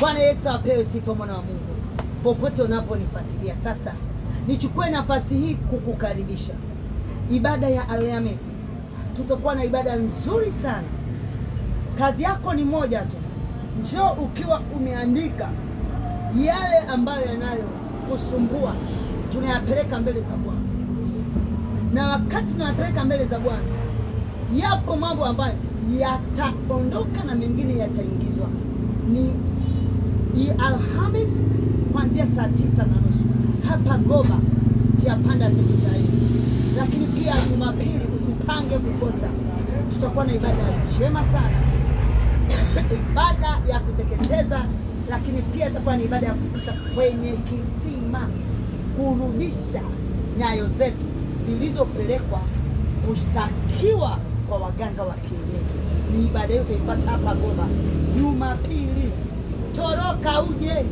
Bwana Yesu apewe sifa, mwana wa Mungu. Popote unaponifuatilia sasa, nichukue nafasi hii kukukaribisha ibada ya Alhamisi. Tutakuwa na ibada nzuri sana. Kazi yako ni moja tu, njoo ukiwa umeandika yale ambayo yanayo kusumbua, tunayapeleka mbele za Bwana. Na wakati tunayapeleka mbele za Bwana, yapo mambo ambayo yataondoka na mengine yataingizwa. Ni Alhamisi kuanzia saa 9:30 hapa Goba njia panda Teketari. Lakini pia Jumapili usipange kukosa, tutakuwa na ibada njema sana ibada ya kuteketeza, lakini pia itakuwa ni ibada ya kupita kwenye kisima, kurudisha nyayo zetu zilizopelekwa kushtakiwa kwa waganga wa kienyeji. Ni ibada yote ipata hapa Goba Jumapili. Toroka uje.